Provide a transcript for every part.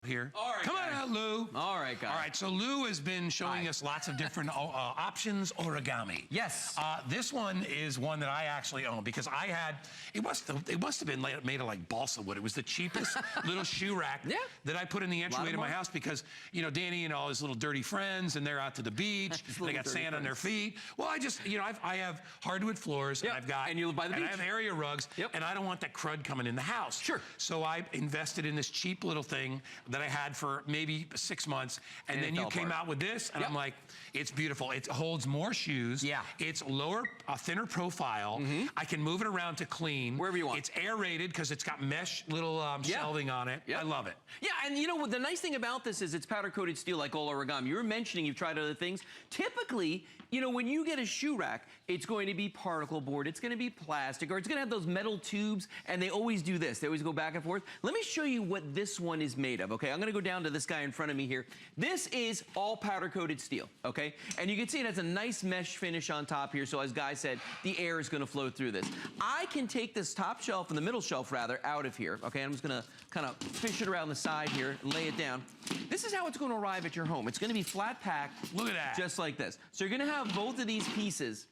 here. All right, Come on out, Lou. All right, guys. All right, so Lou has been showing us lots of different options origami. Yes. This one is one that I actually own because I had, it must have been made of like balsa wood. It was the cheapest little shoe rack that I put in the entryway to my house because, you know, Danny and all his little dirty friends, and they're out to the beach, they got sand on their feet. Well, I just, you know, I have hardwood floors, and I've got, and you live by the beach. I have area rugs, and I don't want that crud coming in the house. Sure. So I invested in this cheap little thing that I had for maybe 6 months, and then you came out with this, and I'm like, it's beautiful. It holds more shoes. Yeah. It's lower, thinner profile. I can move it around to clean. Wherever you want. It's aerated because it's got mesh little shelving on it. I love it. Yeah, and you know what the nice thing about this is it's powder coated steel like all origami. You were mentioning you've tried other things. Typically, you know, when you get a shoe rack, it's going to be particle board, it's going to be plastic, or it's going to have those metal tubes, and they always do this. They always go back and forth. Let me show you what this one is made of, okay? I'm going to go down to this guy in front of me here. This is all powder coated steel, okay? And you can see it has a nice mesh finish on top here, so as Guy said, the air is going to flow through this. I can take this top shelf, and the middle shelf rather, out of here, okay? I'm just going to kind of fish it around the side here and lay it down. This is how it's going to arrive at your home. It's going to be flat packed. Look at that. Just like this. So you're going to have both of these pieces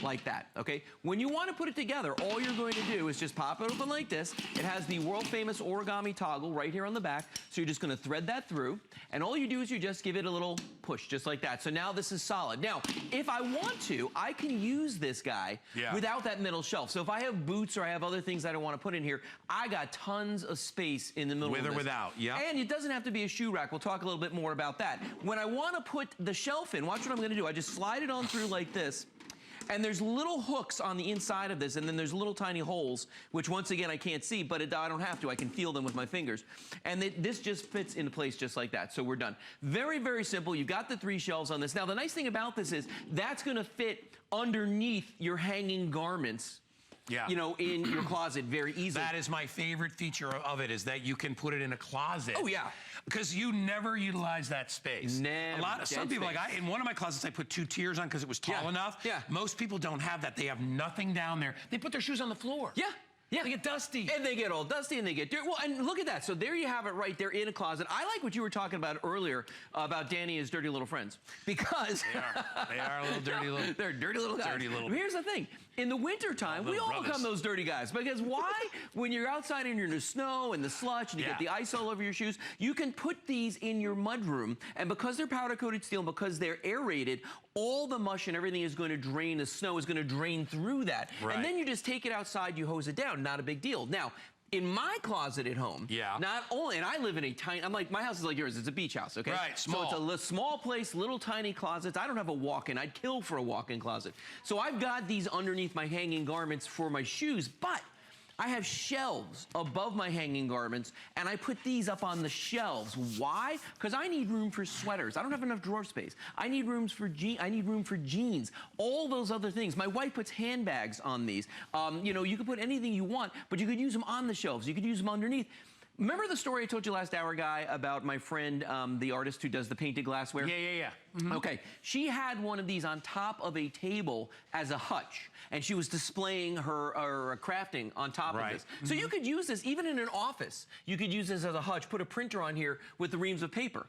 like that, okay? When you want to put it together, all you're going to do is just pop it open like this. It has the world famous origami toggle right here on the back. So you're just going to thread that through, and all you do is you just give it a little push just like that. So now this is solid. Now, if I want to, I can use this guy without that middle shelf. So if I have boots or I have other things I don't want to put in here, I got tons of space in the middle of this. With or without, And it doesn't have to be a shoe rack. We'll talk a little bit more about that. When I want to put the shelf in, watch what I'm going to do. I just slide it on through like this. And there's little hooks on the inside of this, and then there's little tiny holes, which once again I can't see, but I don't have to. I can feel them with my fingers. And this just fits into place just like that. So we're done. Very, very simple. You've got the 3 shelves on this. Now, the nice thing about this is that's going to fit underneath your hanging garments. You know, in your closet very easily. That is my favorite feature of it, is that you can put it in a closet. Oh, yeah. Because you never utilize that space. Never. Some people, like in one of my closets, I put 2 tiers on because it was tall enough. Most people don't have that. They have nothing down there. They put their shoes on the floor. They get dusty. And they get all dusty and they get dirty. Well, and look at that. So there you have it right there in a closet. I like what you were talking about earlier about Danny and his dirty little friends. Because they are a little dirty little. They're dirty little guys. Here's the thing. In the wintertime, we all become those dirty guys. Because why? When you're outside and you're in the snow and the slush and you get the ice all over your shoes, you can put these in your mudroom. And because they're powder-coated steel and because they're aerated, all the mush and everything is going to drain. The snow is going to drain through that. And then you just take it outside, you hose it down. Not a big deal. Now, in my closet at home, not only, and I live in a tiny, I'm like, my house is like yours, it's a beach house, okay? Small. So it's a small place, little tiny closets. I don't have a walk-in. I'd kill for a walk-in closet. So I've got these underneath my hanging garments for my shoes, but I have shelves above my hanging garments, and I put these up on the shelves. Why? Because I need room for sweaters. I don't have enough drawer space. I need room for jeans. All those other things. My wife puts handbags on these. You know, you can put anything you want, but you could use them on the shelves. You could use them underneath. Remember the story I told you last hour, Guy, about my friend, the artist who does the painted glassware? Okay, she had one of these on top of a table as a hutch, and she was displaying her crafting on top of this. So you could use this even in an office. You could use this as a hutch, put a printer on here with the reams of paper.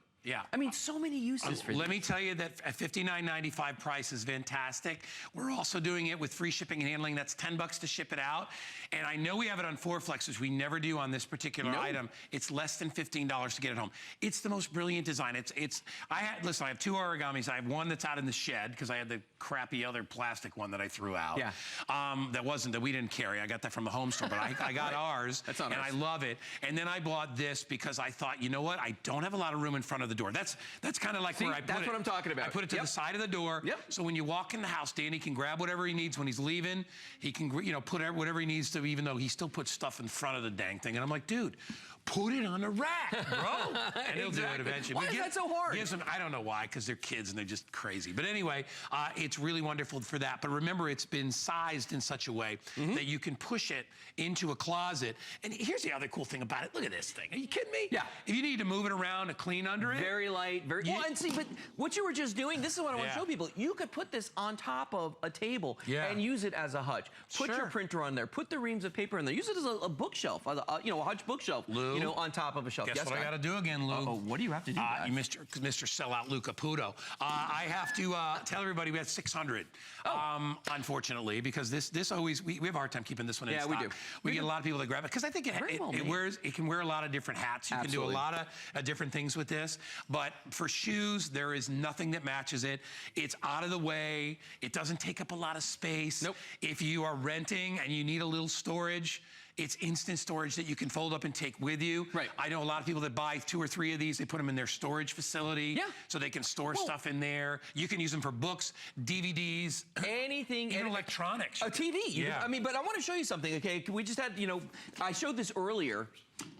I mean, so many uses for this. Let me tell you that a $59.95 price is fantastic. We're also doing it with free shipping and handling. That's $10 to ship it out. And I know we have it on 4Flex, which we never do on this particular item. It's less than $15 to get it home. It's the most brilliant design. Listen, I have 2 origamis. I have one that's out in the shed because I had the crappy other plastic one that I threw out. That we didn't carry. I got that from the home store, but I got ours. That's on and ours. I love it. And then I bought this because I thought, you know what? I don't have a lot of room in front of the door. That's kind of like where I put it. That's what I'm talking about. I put it to the side of the door. So when you walk in the house, Danny can grab whatever he needs when he's leaving. He can, you know, put whatever he needs to, even though he still puts stuff in front of the dang thing. And I'm like, dude, put it on the rack, bro. And he'll do it eventually. Why is that so hard? I don't know why, because they're kids and they're just crazy. But anyway, it's really wonderful for that. But remember, it's been sized in such a way that you can push it into a closet. And here's the other cool thing about it. Look at this thing. Are you kidding me? If you need to move it around to clean under it. Very light, very... Well, and see, but what you were just doing, this is what I want to show people. You could put this on top of a table and use it as a hutch. Put your printer on there. Put the reams of paper in there. Use it as a bookshelf, you know, a hutch bookshelf. Lou, Lou. you know, on top of a shelf. Guess Yes, what I got to do again, Lou? Oh, what do you have to do? You Mr. Sellout Lou Caputo. I have to tell everybody we have 600, unfortunately, because this always, we have a hard time keeping this one in stock. Yeah, we do. We get a lot of people that grab it, because I think it can wear a lot of different hats. You Absolutely. can do a lot of different things with this. But for shoes, there is nothing that matches it. It's out of the way. It doesn't take up a lot of space. Nope. If you are renting and you need a little storage, it's instant storage that you can fold up and take with you. Right. I know a lot of people that buy 2 or 3 of these, they put them in their storage facility. Yeah. So they can store stuff in there. You can use them for books, DVDs. Anything. Even electronics. A TV. Yeah. I mean, but I want to show you something, okay? We just had, you know, I showed this earlier,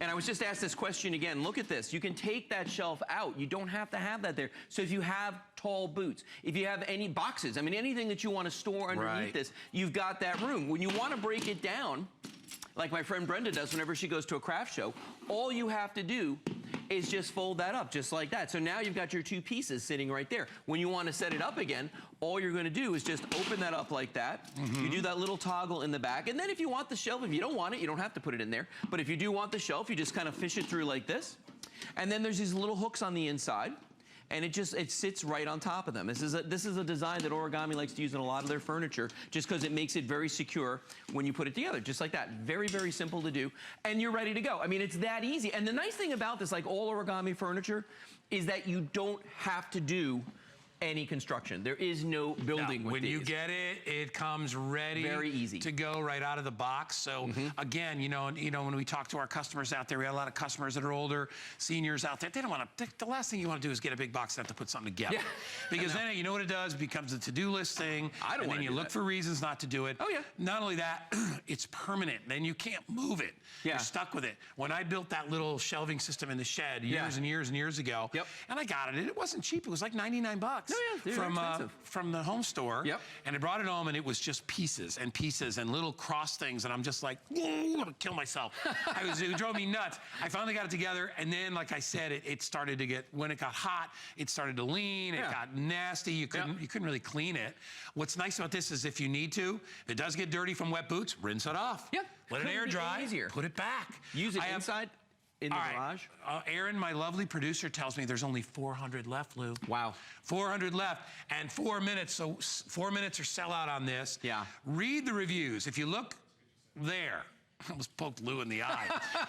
and I was just asked this question again. Look at this. You can take that shelf out. You don't have to have that there. So if you have tall boots, if you have any boxes, I mean, anything that you want to store underneath this, you've got that room. When you want to break it down, like my friend Brenda does whenever she goes to a craft show, all you have to do is just fold that up just like that. So now you've got your 2 pieces sitting right there. When you want to set it up again, all you're going to do is just open that up like that. You do that little toggle in the back. And then if you want the shelf, if you don't want it, you don't have to put it in there. But if you do want the shelf, you just kind of fish it through like this. And then there's these little hooks on the inside. And it sits right on top of them. This is a design that Origami likes to use in a lot of their furniture, just because it makes it very secure when you put it together, just like that. Very, very simple to do, and you're ready to go. I mean, it's that easy. And the nice thing about this, like all Origami furniture, is that you don't have to do any construction. There is no building with when these. you get it, it comes ready Very easy. to go right out of the box. So again, you know, when we talk to our customers out there, we have a lot of customers that are older, seniors out there. They don't want to. The last thing you want to do is get a big box and have to put something together. Yeah. Because then you know what it does? It becomes a to-do list thing. I don't and want then to you do look that. for reasons not to do it. Oh, yeah. Not only that, it's permanent. Then you can't move it. Yeah. You're stuck with it. When I built that little shelving system in the shed years and years and years ago, and I got it, and it wasn't cheap. It was like 99 bucks. Oh, yeah. From the home store. And I brought it home, and it was just pieces and pieces and little cross things, and I'm just like, I'm gonna kill myself. It drove me nuts. I finally got it together, and then, like I said, it started to get, when it got hot, it started to lean, it got nasty, you couldn't really clean it. What's nice about this is if you need to, if it does get dirty from wet boots, rinse it off. Let it air dry, put it back. Use it inside? In the garage? Aaron, my lovely producer, tells me there's only 400 left, Lou. Wow. 400 left, and 4 minutes, so 4 minutes are sell out on this. Read the reviews. If you look there, I almost poked Lou in the eye.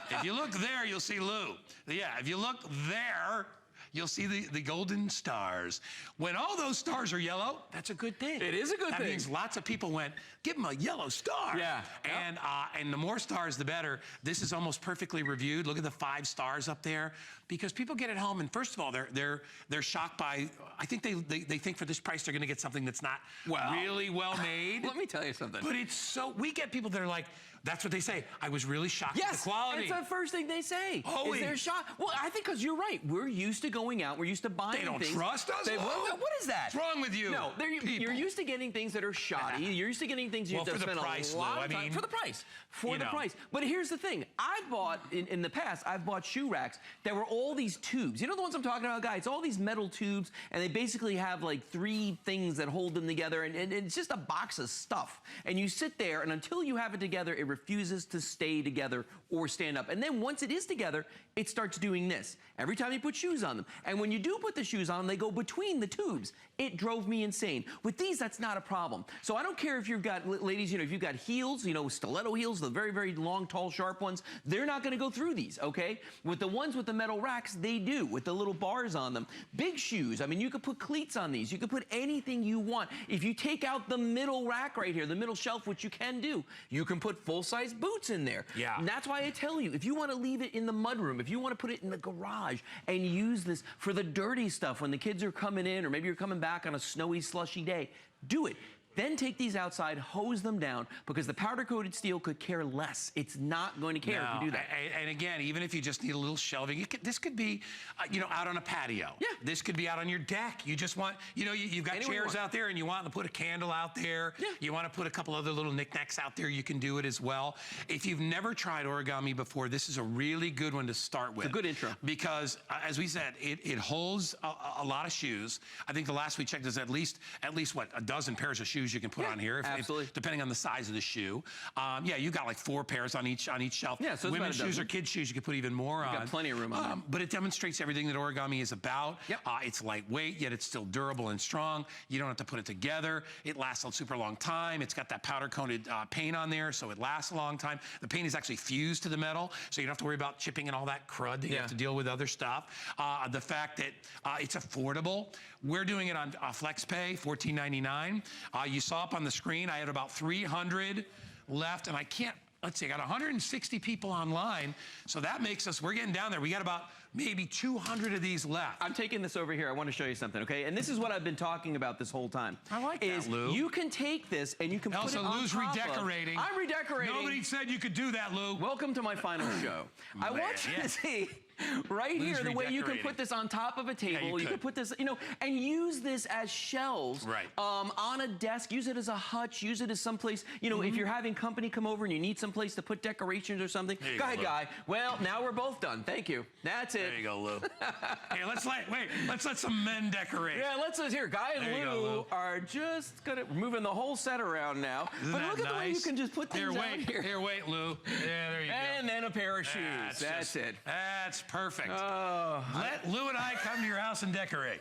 If you look there, you'll see Lou. Yeah, if you look there, you'll see the golden stars. When all those stars are yellow, that's a good thing. It is a good thing. That means lots of people went, give them a yellow star. And the more stars, the better. This is almost perfectly reviewed. Look at the 5 stars up there. Because people get it home, and first of all, they're shocked by, I think they think for this price they're gonna get something that's not really well made. Let me tell you something. But it's so, we get people that are like, that's what they say. I was really shocked at the quality. That's the first thing they say. Holy. Is they're shocked. Well, I think because you're right. We're used to going out. We're used to buying things. They don't trust us? What is that? What's wrong with you? No, you're used to getting things that are shoddy. You're used to getting things you have to spend a lot of time. For the price. For the price. But here's the thing. I've bought, in the past, I've bought shoe racks that were all these tubes. You know the ones I'm talking about, guys? It's all these metal tubes, and they basically have like 3 things that hold them together, and it's just a box of stuff. And you sit there, and until you have it together, it refuses to stay together or stand up. And then once it is together, it starts doing this every time you put shoes on them. And when you do put the shoes on, they go between the tubes. It drove me insane. With these, that's not a problem. So I don't care if you've got, ladies, you know, if you've got heels, you know, stiletto heels, the very, very long, tall, sharp ones, they're not gonna go through these, okay? With the ones with the metal racks, they do, with the little bars on them. Big shoes, I mean, you could put cleats on these. You could put anything you want. If you take out the middle rack right here, the middle shelf, which you can do, you can put full-size boots in there. And that's why I tell you, if you want to leave it in the mudroom, if you want to put it in the garage and use this for the dirty stuff when the kids are coming in, or maybe you're coming back on a snowy, slushy day, do it. Then take these outside, hose them down, because the powder-coated steel could care less. It's not going to care if you do that. And again, even if you just need a little shelving, this could be, you know, out on a patio. This could be out on your deck. You just want, you know, you've got chairs out there, and you want to put a candle out there. You want to put a couple other little knickknacks out there. You can do it as well. If you've never tried Origami before, this is a really good one to start with. It's a good intro. Because, as we said, it holds a lot of shoes. I think the last we checked is at least what, a dozen pairs of shoes shoes you can put on here, absolutely. depending on the size of the shoe. Yeah, you got like 4 pairs on each shelf. Yeah, so women's shoes or kids' shoes, you can put even more on. Got plenty of room on there. But it demonstrates everything that Origami is about. Yep. It's lightweight, yet it's still durable and strong. You don't have to put it together. It lasts a super long time. It's got that powder-coated paint on there, so it lasts a long time. The paint is actually fused to the metal, so you don't have to worry about chipping and all that crud that you have to deal with other stuff. The fact that it's affordable. We're doing it on FlexPay, $14.99. You saw up on the screen, I had about 300 left, and I can't, let's see, I got 160 people online, so that makes us, we're getting down there. We got about maybe 200 of these left. I'm taking this over here. I want to show you something, okay? And this is what I've been talking about this whole time. I like that, Lou. You can take this and you can put it on Lou's top redecorating. I'm redecorating. Nobody said you could do that, Lou. Welcome to my final show. I want you to see right here the way you can put this on top of a table. You could put this, you know, and use this as shelves on a desk. Use it as a hutch. Use it as someplace, you know, if you're having company come over and you need someplace to put decorations or something. Go ahead, Guy. Well, now we're both done. Thank you. That's it. There you go, Lou. Hey, let's let some men decorate. Yeah, let's here. Guy and Lou are just moving the whole set around now. Isn't but look at the way you can just put things out here. Here, wait, Lou. Yeah, there you go. And then a pair of shoes. That's it. That's perfect. Let Lou and I come to your house and decorate.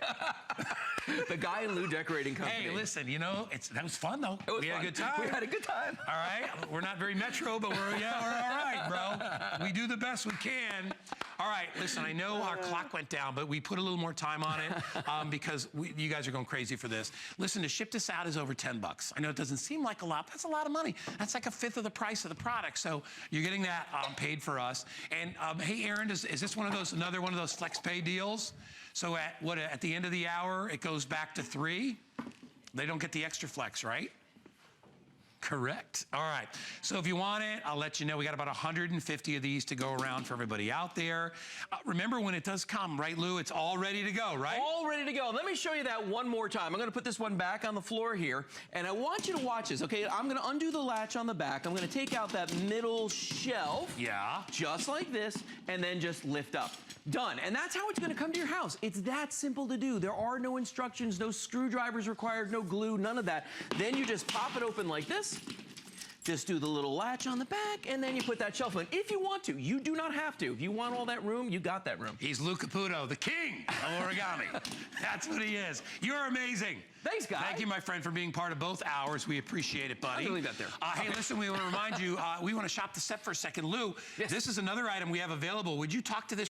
The Guy and Lou Decorating Company. Hey, listen, you know, that was fun though. We had a good time. We had a good time. All right, we're not very metro, but we're all right, bro. We do the best we can. All right, listen, I know our clock went down, but we put a little more time on it because you guys are going crazy for this. Listen, to ship this out is over $10. I know it doesn't seem like a lot, but that's a lot of money. That's like a fifth of the price of the product. So you're getting that paid for us. And hey, Aaron, is this another one of those FlexPay deals? So at the end of the hour, it goes back to 3. They don't get the extra flex, right? Correct. All right. So if you want it, I'll let you know. We got about 150 of these to go around for everybody out there. Remember, when it does come, right, Lou? It's all ready to go, right? All ready to go. Let me show you that one more time. I'm going to put this one back on the floor here, and I want you to watch this, okay? I'm going to undo the latch on the back. I'm going to take out that middle shelf. Yeah. Just like this, and then just lift up. Done. And that's how it's going to come to your house. It's that simple to do. There are no instructions, no screwdrivers required, no glue, none of that. Then you just pop it open like this. Just do the little latch on the back, and then you put that shelf in. If you want to, you do not have to. If you want all that room, you got that room. He's Lou Caputo, the king of origami. That's what he is. You're amazing. Thanks, guys. Thank you, my friend, for being part of both hours. We appreciate it, buddy. I'm gonna leave that there. Hey, listen, we want to remind you, we want to shop the set for a second. Lou, this is another item we have available. Would you talk to this